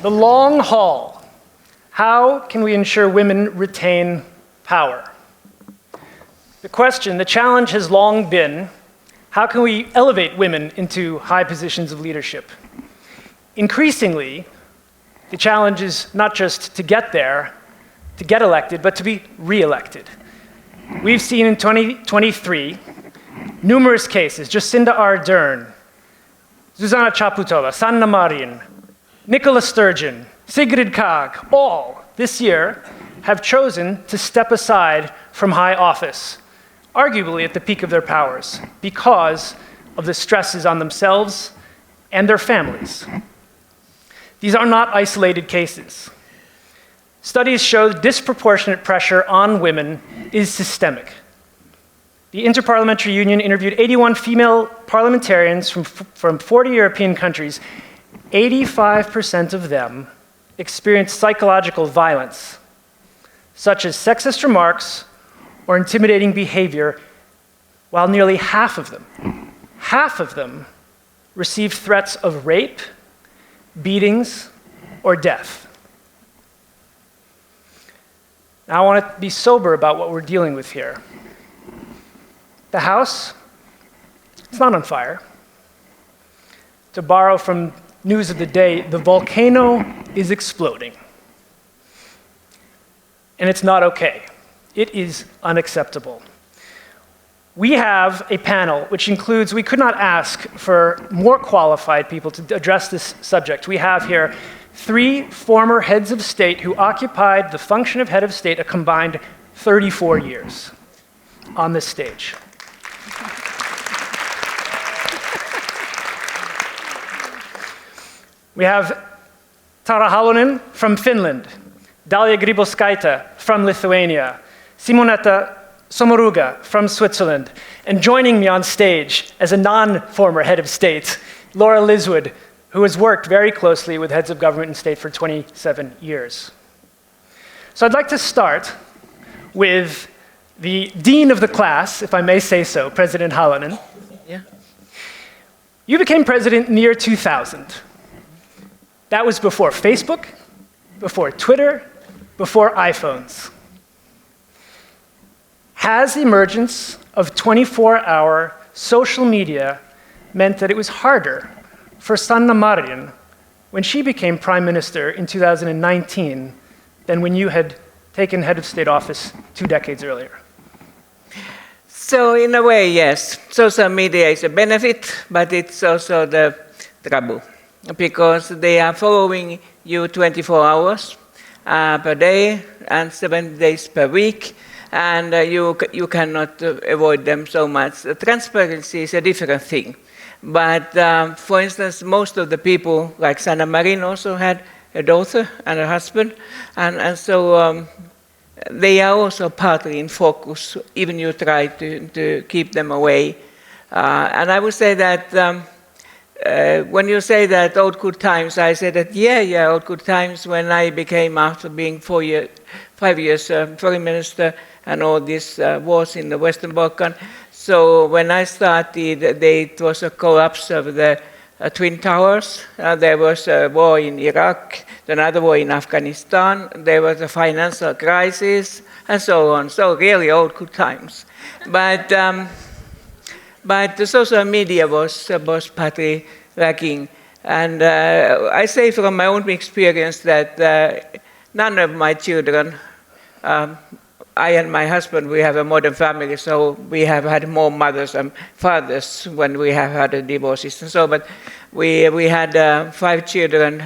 The long haul. How can we ensure women retain power? The question, the challenge has long been, how can we elevate women into high positions of leadership? Increasingly, the challenge is not just to get there, to get elected, but to be re-elected. We've seen in 2023 numerous cases, Jacinda Ardern, Zuzana Chaputova, Sanna Marin, Nicola Sturgeon, Sigrid Kaag, all this year have chosen to step aside from high office, arguably at the peak of their powers, because of the stresses on themselves and their families. These are not isolated cases. Studies show disproportionate pressure on women is systemic. The Interparliamentary Union interviewed 81 female parliamentarians from 40 European countries. 85% of them experienced psychological violence, such as sexist remarks or intimidating behavior, while nearly half of them received threats of rape, beatings, or death. Now, I want to be sober about what we're dealing with here. The House, it's not on fire. To borrow from news of the day, the volcano is exploding. And it's not okay. It is unacceptable. We have a panel which includes, we could not ask for more qualified people to address this subject. We have here 3 former heads of state who occupied the function of head of state a combined 34 years on this stage. We have Tarja Halonen from Finland, Dalia Grybauskaitė from Lithuania, Simonetta Sommaruga from Switzerland, and joining me on stage as a non-former head of state, Laura Liswood, who has worked very closely with heads of government and state for 27 years. So I'd like to start with the dean of the class, if I may say so, President Halonen. Yeah. You became president in the year 2000. That was before Facebook, before Twitter, before iPhones. Has the emergence of 24-hour social media meant that it was harder for Sanna Marin when she became prime minister in 2019 than when you had taken head of state office 2 decades earlier? So in a way, yes. Social media is a benefit, but it's also the trouble, because they are following you 24 hours per day and 7 days per week, and you cannot avoid them so much. Transparency is a different thing. But for instance, most of the people, like Sanna Marin, also had a daughter and a husband, and so they are also partly in focus, even you try to keep them away. And I would say that when you say that old good times, I say that yeah, old good times when I became, after being 5 years foreign minister and all these wars in the Western Balkan. So when I started, it was a collapse of the Twin Towers. There was a war in Iraq, another war in Afghanistan. There was a financial crisis, and so on. So really old good times. But the social media was partly lacking. And I say from my own experience that none of my children, I and my husband, we have a modern family, so we have had more mothers and fathers when we have had divorces and so, but we had 5 children,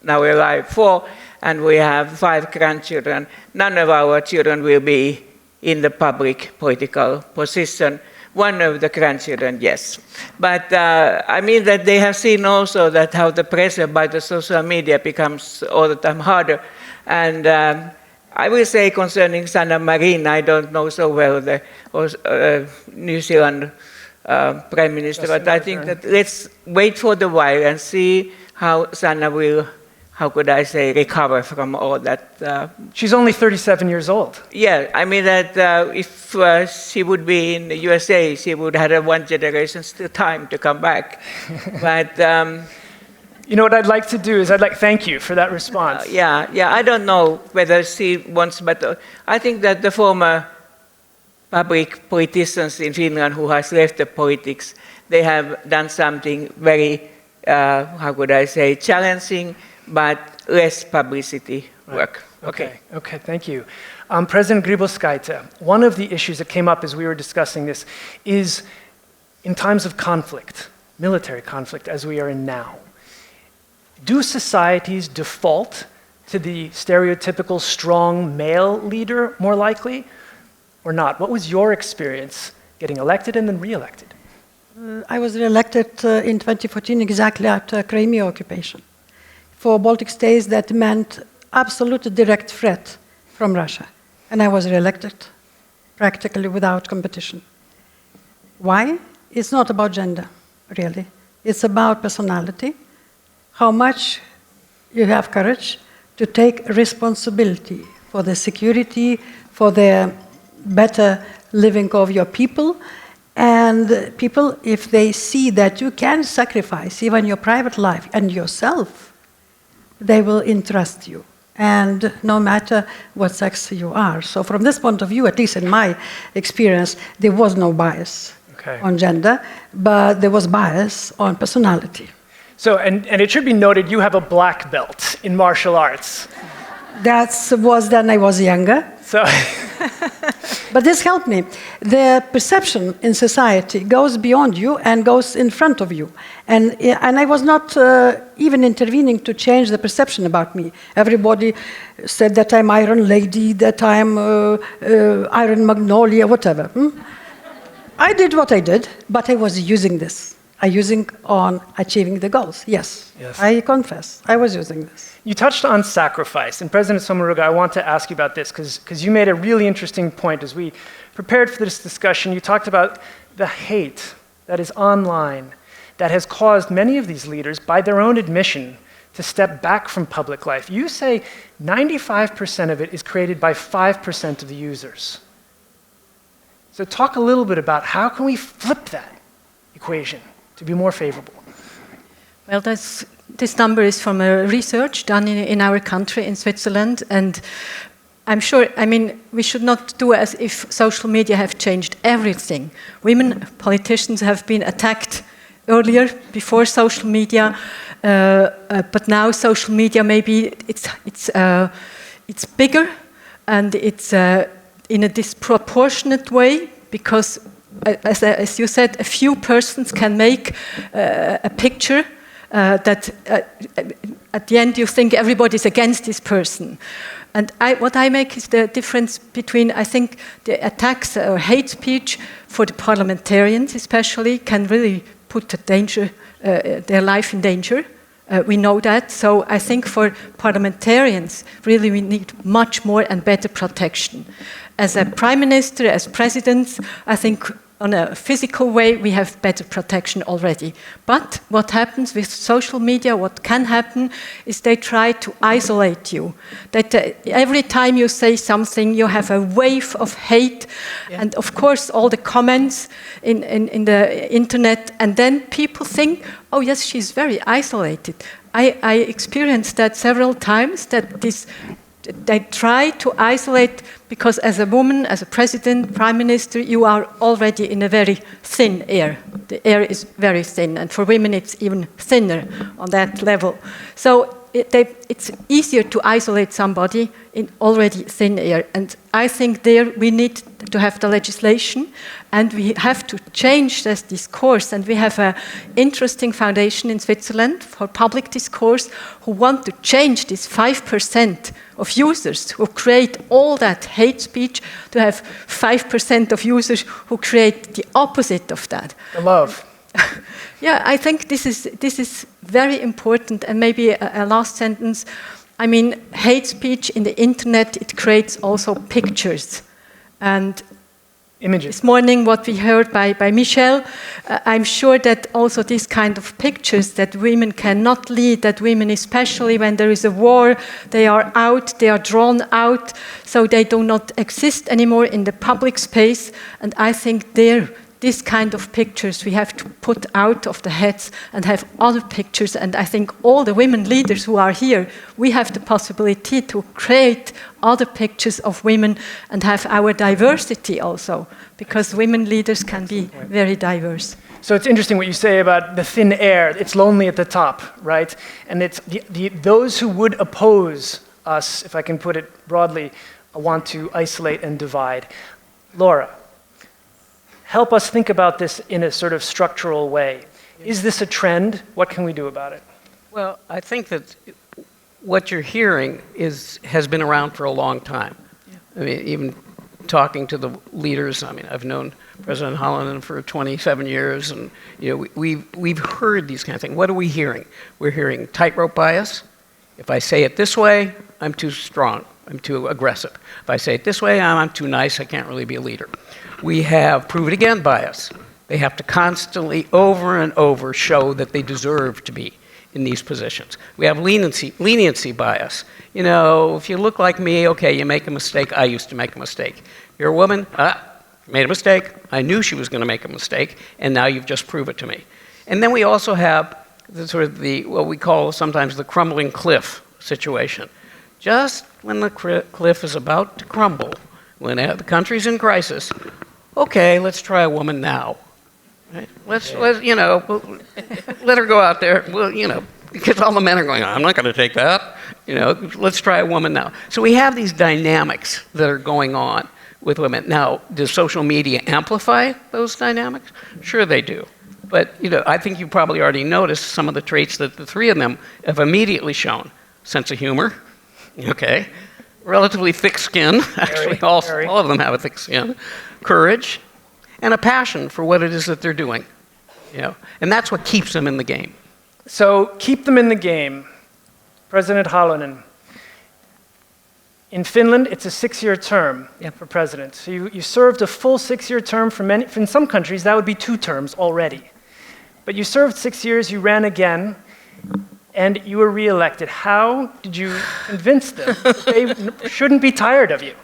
now we're alive 4, and we have 5 grandchildren. None of our children will be in the public political position. One of the grandchildren, yes. But I mean that they have seen also that how the pressure by the social media becomes all the time harder. And I will say concerning Sanna Marin, I don't know so well the New Zealand Prime Minister, but I think that let's wait for the while and see how Sanna will, how could I say, recover from all that. She's only 37 years old. Yeah, I mean that if she would be in the USA, she would have 1 generation still time to come back. But You know what I'd like to do is thank you for that response. Yeah, I don't know whether she wants, but I think that the former public politicians in Finland who has left the politics, they have done something very, how could I say, challenging, but less publicity work. Okay, thank you. President Grybauskaitė, one of the issues that came up as we were discussing this is in times of conflict, military conflict, as we are in now, do societies default to the stereotypical strong male leader more likely or not? What was your experience getting elected and then re-elected? I was re-elected in 2014 exactly after Crimea occupation. For Baltic states, that meant absolute direct threat from Russia. And I was re-elected practically without competition. Why? It's not about gender, really. It's about personality, how much you have courage to take responsibility for the security, for the better living of your people. And people, if they see that you can sacrifice even your private life and yourself, they will entrust you. And no matter what sex you are. So from this point of view, at least in my experience, there was no bias on gender, but there was bias on personality. So, and it should be noted, you have a black belt in martial arts. That was then I was younger. So but this helped me. The perception in society goes beyond you and goes in front of you. And I was not even intervening to change the perception about me. Everybody said that I'm Iron Lady, that I'm Iron Magnolia, whatever. I did what I did, but I was using this. I using on achieving the goals. Yes, I confess, I was using this. You touched on sacrifice, and President Sommaruga, I want to ask you about this because you made a really interesting point as we prepared for this discussion. You talked about the hate that is online that has caused many of these leaders, by their own admission, to step back from public life. You say 95% of it is created by 5% of the users. So talk a little bit about how can we flip that equation to be more favorable? Well, this number is from a research done in our country, in Switzerland, and I'm sure, we should not do as if social media have changed everything. Women politicians have been attacked earlier, before social media, but now social media maybe it's bigger and it's in a disproportionate way because, as you said, a few persons can make a picture that at the end you think everybody's against this person. And what I make is the difference between, I think, the attacks or hate speech for the parliamentarians especially can really put their life in danger. We know that. So I think for parliamentarians, really we need much more and better protection. As a prime minister, as presidents, I think on a physical way, we have better protection already. But what happens with social media, what can happen, is they try to isolate you. That every time you say something, you have a wave of hate, and of course all the comments in the internet, and then people think, oh yes, she's very isolated. I experienced that several times, that they try to isolate, because as a woman, as a president, prime minister, you are already in a very thin air. The air is very thin, and for women it's even thinner on that level. So it's easier to isolate somebody in already thin air. And I think there we need to have the legislation, and we have to change this discourse. And we have an interesting foundation in Switzerland for public discourse who want to change this 5% of users who create all that hate speech to have 5% of users who create the opposite of that. The love. Yeah, I think this is very important. And maybe a last sentence. I mean, hate speech in the internet, it creates also pictures. And images. This morning, what we heard by Michel, I'm sure that also this kind of pictures that women cannot lead, that women, especially when there is a war, they are out, they are drawn out, so they do not exist anymore in the public space. And I think there this kind of pictures we have to put out of the heads and have other pictures. And I think all the women leaders who are here, we have the possibility to create other pictures of women and have our diversity also, because women leaders can be very diverse. So it's interesting what you say about the thin air. It's lonely at the top, right? And it's those who would oppose us, if I can put it broadly, want to isolate and divide. Laura, help us think about this in a sort of structural way. Is this a trend? What can we do about it? Well, I think that what you're hearing has been around for a long time. I mean, even talking to the leaders, I mean, I've known President Halonen for 27 years, and we've heard these kind of things. What are we hearing? We're hearing tightrope bias. If I say it this way, I'm too strong, I'm too aggressive. If I say it this way, I'm too nice, I can't really be a leader. We have prove it again bias. They have to constantly, over and over, show that they deserve to be in these positions. We have leniency bias. You know, if you look like me, okay, you make a mistake. I used to make a mistake. You're a woman, made a mistake. I knew she was going to make a mistake, and now you've just proved it to me. And then we also have what we call sometimes the crumbling cliff situation. Just when the cliff is about to crumble, when the country's in crisis, okay, let's try a woman now. Right? Let her go out there. Well, because all the men are going, I'm not going to take that. Let's try a woman now. So we have these dynamics that are going on with women. Now, does social media amplify those dynamics? Sure they do. But, I think you probably already noticed some of the traits that the three of them have immediately shown. Sense of humor, okay. Relatively thick skin. Actually, all of them have a thick skin. Courage, and a passion for what it is that they're doing. And that's what keeps them in the game. So keep them in the game. President Halonen. In Finland, it's a 6-year term for president. So you served a full 6-year term. In some countries, that would be 2 terms already. But you served 6 years, you ran again, and you were reelected. How did you convince them that they shouldn't be tired of you?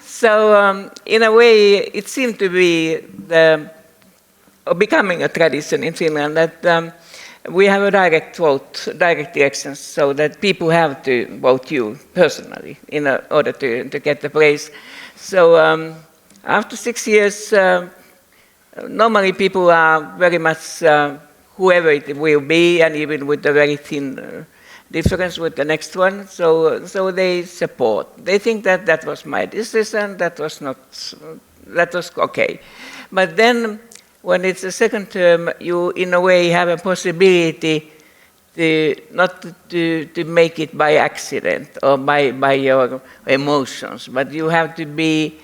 So, in a way, it seemed to be becoming a tradition in Finland that we have a direct vote, direct elections, so that people have to vote you personally in order to get the praise. So, after 6 years, normally people are very much whoever it will be, and even with a very thin difference with the next one. So they support. They think that that was my decision. That was okay. But then, when it's a second term, you in a way have a possibility to not to make it by accident or by your emotions, but you have to be.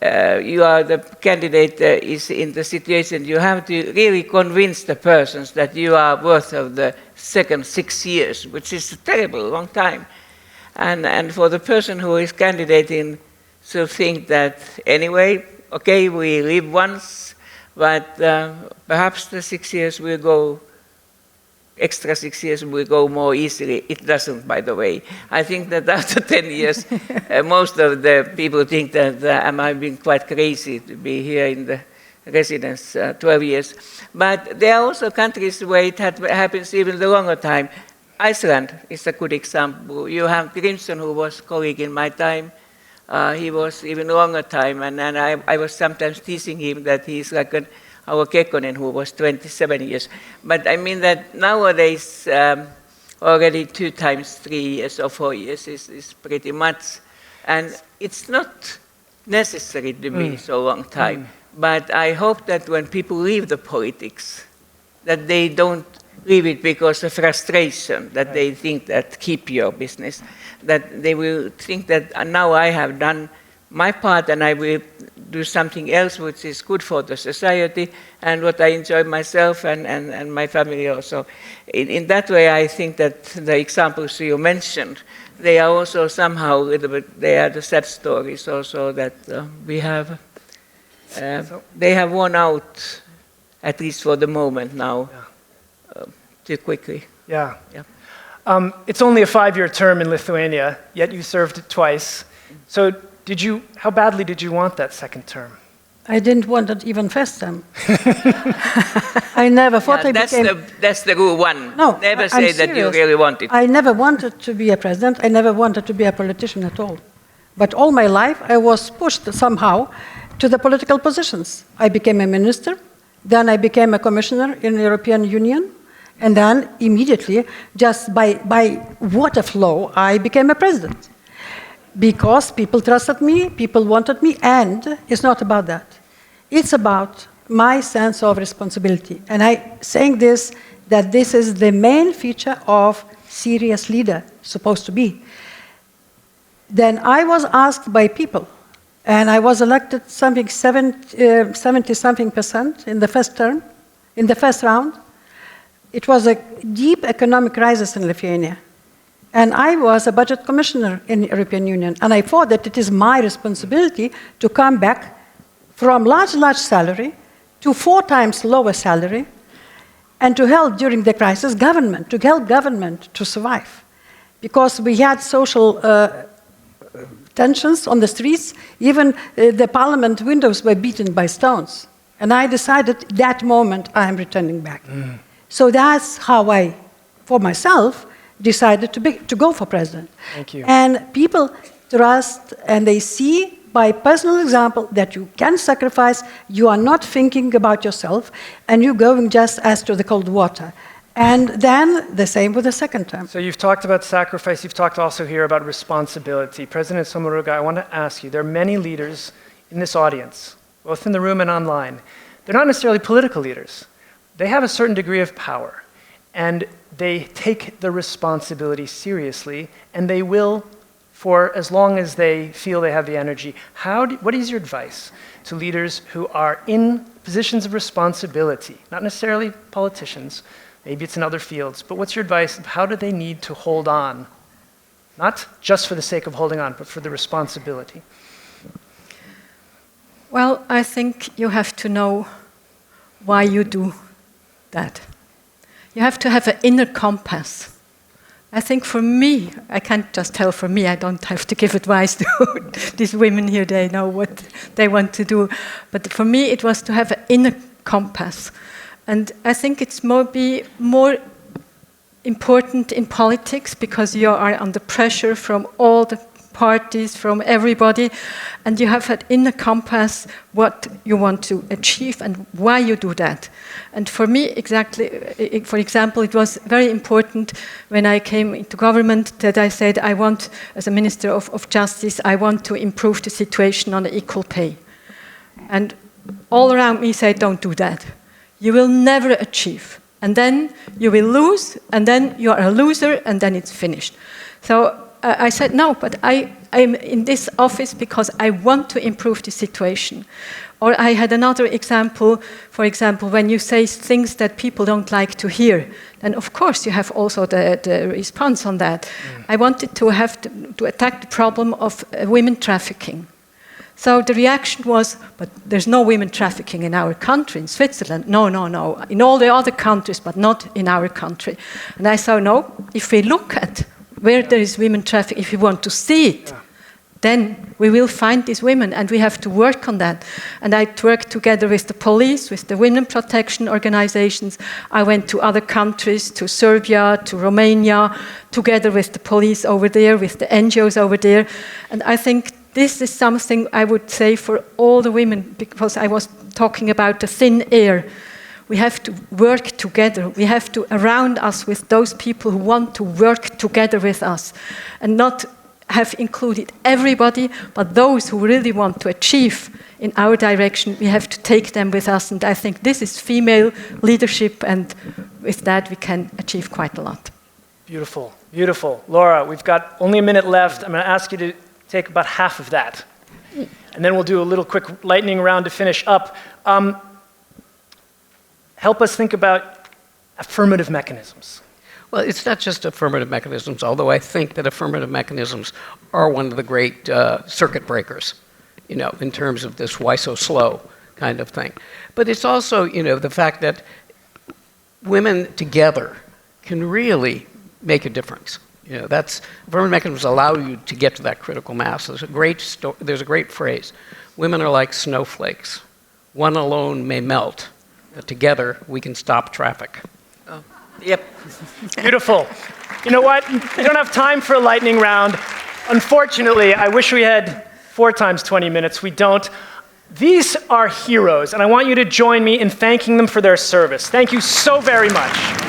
You are the candidate is in the situation. You have to really convince the persons that you are worth of the second 6 years, which is a terrible long time, and for the person who is candidating to think that anyway, okay, we live once, but perhaps the 6 years will go. Extra 6 years will go more easily. It doesn't, by the way. I think that after 10 years, most of the people think that I've been quite crazy to be here in the residence 12 years. But there are also countries where it happens even the longer time. Iceland is a good example. You have Grimson, who was a colleague in my time. He was even longer time, and I was sometimes teasing him that he's like our Kekkonen, who was 27 years. But I mean that nowadays, already 2 times 3 years or 4 years is pretty much. And it's not necessary to be so long time. But I hope that when people leave the politics, that they don't leave it because of frustration, that they think that keep your business, that they will think that now I have done my part and I will do something else which is good for the society and what I enjoy myself and my family also. In that way, I think that the examples you mentioned, they are also somehow a little bit, they are the sad stories also that we have, they have worn out, at least for the moment now, too quickly. Yeah. It's only a 5-year term in Lithuania, yet you served it twice. So how badly did you want that second term? I didn't want to even face them. I never thought I became... That's the rule one. No, never say that you really want it. I never wanted to be a president. I never wanted to be a politician at all. But all my life, I was pushed somehow to the political positions. I became a minister, then I became a commissioner in the European Union, and then immediately, just by water flow, I became a president. Because people trusted me, people wanted me, and it's not about that. It's about my sense of responsibility. And I'm saying this, that this is the main feature of serious leader, supposed to be. Then I was asked by people, and I was elected 70-something% in the first term, in the first round. It was a deep economic crisis in Lithuania. And I was a budget commissioner in the European Union, and I thought that it is my responsibility to come back from large salary to 4 times lower salary, and to help during the crisis government, to help government to survive. Because we had social tensions on the streets, even the parliament windows were beaten by stones. And I decided that moment I am returning back. So that's how I, for myself, decided to go for president. Thank you. And people trust and they see by personal example that you can sacrifice, you are not thinking about yourself, and you're going just as to the cold water. And then the same with the second term. So you've talked about sacrifice, you've talked also here about responsibility. President Sommaruga, I want to ask you, there are many leaders in this audience, both in the room and online. They're not necessarily political leaders. They have a certain degree of power, and they take the responsibility seriously, and they will for as long as they feel they have the energy. What is your advice to leaders who are in positions of responsibility, not necessarily politicians, maybe it's in other fields, but what's your advice of how do they need to hold on? Not just for the sake of holding on, but for the responsibility. Well, I think you have to know why you do that. You have to have an inner compass. I think for me, I can't just tell for me, I don't have to give advice to these women here, they know what they want to do. But for me, it was to have an inner compass. And I think it's more important in politics because you are under pressure from all the parties, from everybody, and you have an inner compass what you want to achieve and why you do that. And for me, for example, it was very important when I came into government that I said I want, as a Minister of Justice, I want to improve the situation on equal pay. And all around me said, don't do that. You will never achieve. And then you will lose, and then you are a loser, and then it's finished. So I said, no, but I'm in this office because I want to improve the situation. Or I had another example, for example, when you say things that people don't like to hear, then of course you have also the response on that. I wanted to attack the problem of women trafficking. So the reaction was, but there's no women trafficking in our country, in Switzerland. No. In all the other countries, but not in our country. And I said, no, if we look at where there is women trafficking, if we want to see it, then we will find these women, and we have to work on that. And I worked together with the police, with the women protection organizations. I went to other countries, to Serbia, to Romania, together with the police over there, with the NGOs over there. And I think this is something I would say for all the women, because I was talking about the thin air. We have to work together. We have to surround us with those people who want to work together with us, and not have included everybody, but those who really want to achieve in our direction, we have to take them with us. And I think this is female leadership, and with that we can achieve quite a lot. Beautiful, beautiful. Laura, we've got only a minute left. I'm going to ask you to take about half of that. And then we'll do a little quick lightning round to finish up. Help us think about affirmative mechanisms. Well, it's not just affirmative mechanisms, although I think that affirmative mechanisms are one of the great circuit breakers, in terms of this why so slow kind of thing. But it's also, the fact that women together can really make a difference. Affirmative mechanisms allow you to get to that critical mass. There's a great phrase. Women are like snowflakes. one alone may melt, but together we can stop traffic. Yep. Beautiful. You know what? We don't have time for a lightning round. Unfortunately, I wish we had 4 times 20 minutes. We don't. These are heroes, and I want you to join me in thanking them for their service. Thank you so very much.